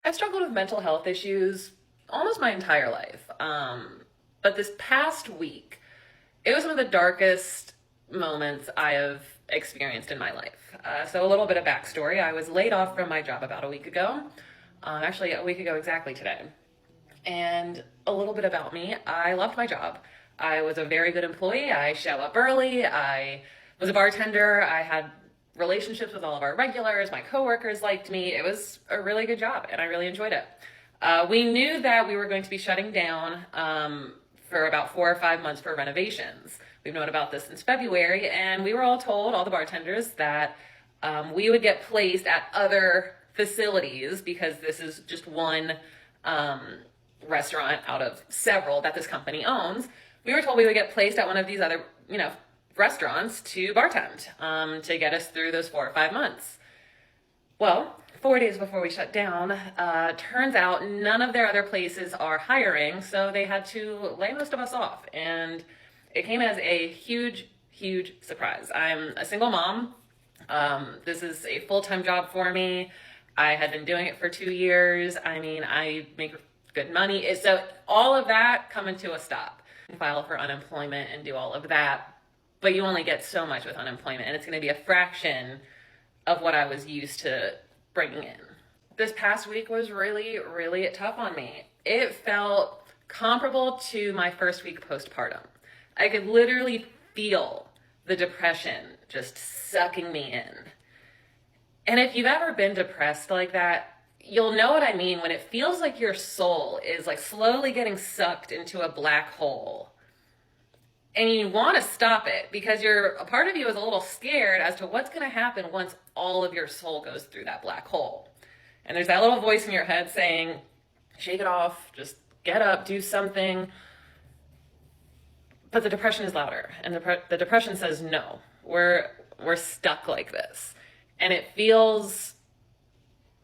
I've struggled with mental health issues almost my entire life. But this past week, it was one of the darkest moments I have experienced in my life. So a little bit of backstory. I was laid off from my job about a week ago. Actually, a week ago exactly today. And a little bit about me. I loved my job. I was a very good employee. I show up early. I was a bartender. I had relationships with all of our regulars. My coworkers liked me. It was a really good job, and I really enjoyed it. We knew that we were going to be shutting down for about 4 or 5 months for renovations. We've known about this since February, and we were all told, all the bartenders, that we would get placed at other facilities because this is just one restaurant out of several that this company owns. We were told we would get placed at one of these other, restaurants to bartend to get us through those 4 or 5 months. Well, 4 days before we shut down, turns out none of their other places are hiring, so they had to lay most of us off. And it came as a huge, huge surprise. I'm a single mom. This is a full-time job for me. I had been doing it for 2 years. I make good money. So all of that coming to a stop. File for unemployment and do all of that. But you only get so much with unemployment, and it's going to be a fraction of what I was used to bringing in. This past week was really, really tough on me. It felt comparable to my first week postpartum. I could literally feel the depression just sucking me in. And if you've ever been depressed like that, you'll know what I mean when it feels like your soul is like slowly getting sucked into a black hole. And you want to stop it because a part of you is a little scared as to what's going to happen once all of your soul goes through that black hole. And there's that little voice in your head saying, shake it off, just get up, do something. But the depression is louder, and the depression says, no, we're stuck like this. And it feels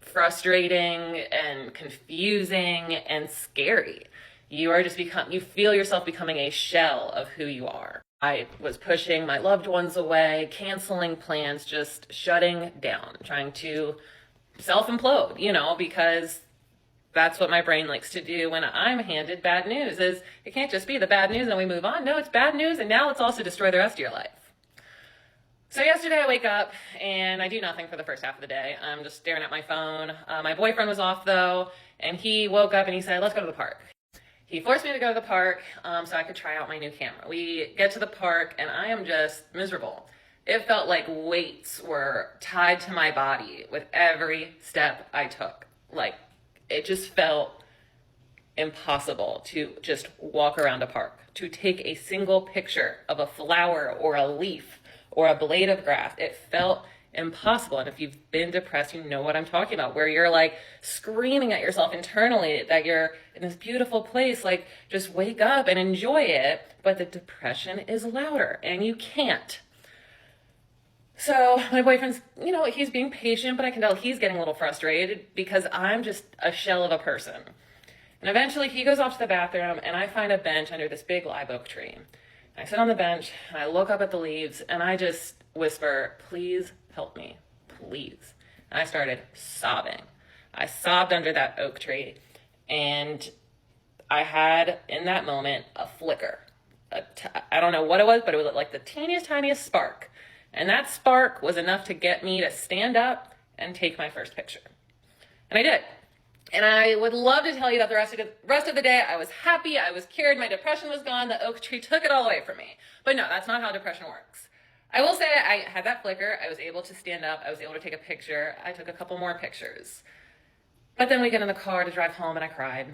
frustrating and confusing and scary. You feel yourself becoming a shell of who you are. I was pushing my loved ones away, canceling plans, just shutting down, trying to self-implode, because that's what my brain likes to do when I'm handed bad news. Is it can't just be the bad news and we move on. No, it's bad news, and now let's also destroy the rest of your life. So yesterday I wake up and I do nothing for the first half of the day. I'm just staring at my phone. My boyfriend was off though, and he woke up and he said, let's go to the park. He forced me to go to the park so I could try out my new camera. We get to the park and I am just miserable. It felt like weights were tied to my body with every step I took. Like, it just felt impossible to just walk around a park, to take a single picture of a flower or a leaf or a blade of grass. It felt impossible. And if you've been depressed, you know what I'm talking about, where you're like screaming at yourself internally that you're in this beautiful place, like just wake up and enjoy it. But the depression is louder and you can't. So my boyfriend's, he's being patient, but I can tell he's getting a little frustrated because I'm just a shell of a person. And eventually he goes off to the bathroom and I find a bench under this big live oak tree. I sit on the bench and I look up at the leaves and I just whisper, please help me, please. And I started sobbing. I sobbed under that oak tree, and I had in that moment a flicker. I don't know what it was, but it was like the teeniest, tiniest spark. And that spark was enough to get me to stand up and take my first picture. And I did. And I would love to tell you that the rest of the day I was happy, I was cured, my depression was gone, the oak tree took it all away from me. But no, that's not how depression works. I will say I had that flicker, I was able to stand up, I was able to take a picture, I took a couple more pictures. But then we get in the car to drive home and I cried.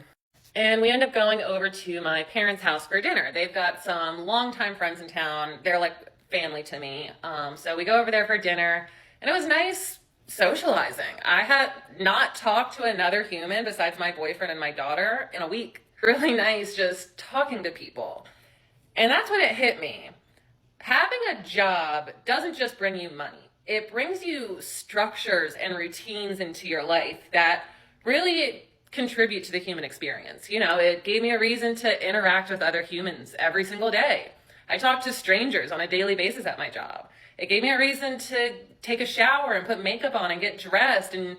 And we end up going over to my parents' house for dinner. They've got some longtime friends in town, they're like family to me. So we go over there for dinner, and it was nice socializing. I had not talked to another human besides my boyfriend and my daughter in a week. Really nice just talking to people. And that's when it hit me. Having a job doesn't just bring you money. It brings you structures and routines into your life that really contribute to the human experience. It gave me a reason to interact with other humans every single day. I talk to strangers on a daily basis at my job. It gave me a reason to take a shower and put makeup on and get dressed and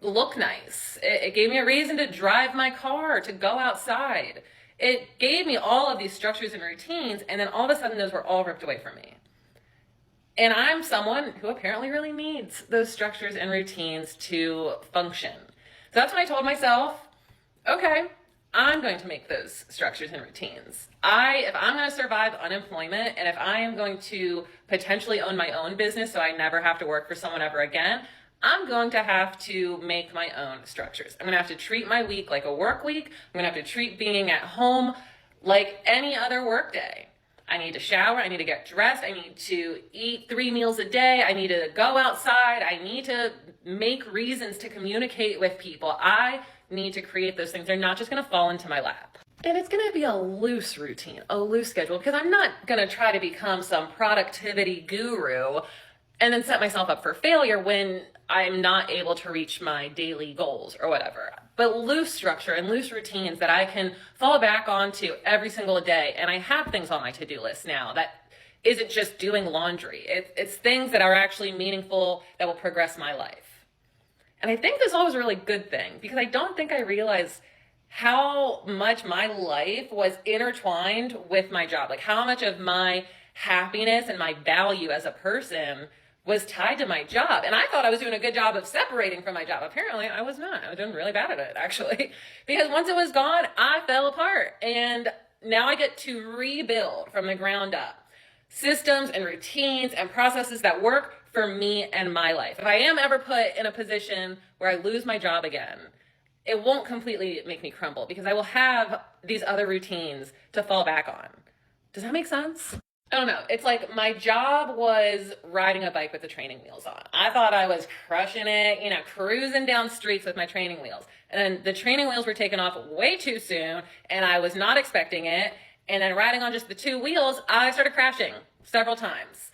look nice. It gave me a reason to drive my car, to go outside. It gave me all of these structures and routines, and then all of a sudden those were all ripped away from me. And I'm someone who apparently really needs those structures and routines to function. So that's when I told myself, okay, I'm going to make those structures and routines. If I'm going to survive unemployment, and if I am going to potentially own my own business so I never have to work for someone ever again, I'm going to have to make my own structures. I'm going to have to treat my week like a work week. I'm going to have to treat being at home like any other work day. I need to shower. I need to get dressed. I need to eat 3 meals a day. I need to go outside. I need to make reasons to communicate with people. I need to create those things. They're not just going to fall into my lap. And it's going to be a loose routine, a loose schedule, because I'm not going to try to become some productivity guru and then set myself up for failure when I'm not able to reach my daily goals or whatever. But loose structure and loose routines that I can fall back onto every single day. And I have things on my to-do list now that isn't just doing laundry. It's things that are actually meaningful that will progress my life. And I think this is always a really good thing, because I don't think I realized how much my life was intertwined with my job. Like how much of my happiness and my value as a person was tied to my job. And I thought I was doing a good job of separating from my job. Apparently I was not. I was doing really bad at it, actually, because once it was gone, I fell apart. And now I get to rebuild from the ground up systems and routines and processes that work for me and my life. If I am ever put in a position where I lose my job again, it won't completely make me crumble, because I will have these other routines to fall back on. Does that make sense? I don't know. It's like my job was riding a bike with the training wheels on. I thought I was crushing it, cruising down streets with my training wheels. And then the training wheels were taken off way too soon, and I was not expecting it. And then riding on just the 2 wheels, I started crashing several times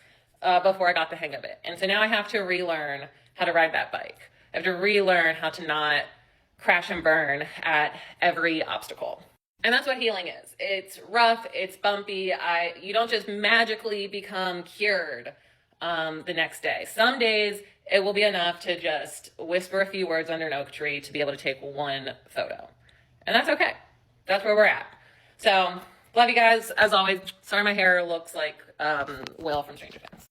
before I got the hang of it. And so now I have to relearn how to ride that bike. I have to relearn how to not crash and burn at every obstacle. And that's what healing is. It's rough, it's bumpy. You don't just magically become cured the next day. Some days it will be enough to just whisper a few words under an oak tree to be able to take 1 photo. And that's okay. That's where we're at. So, love you guys. As always, sorry my hair looks like Will from Stranger Things.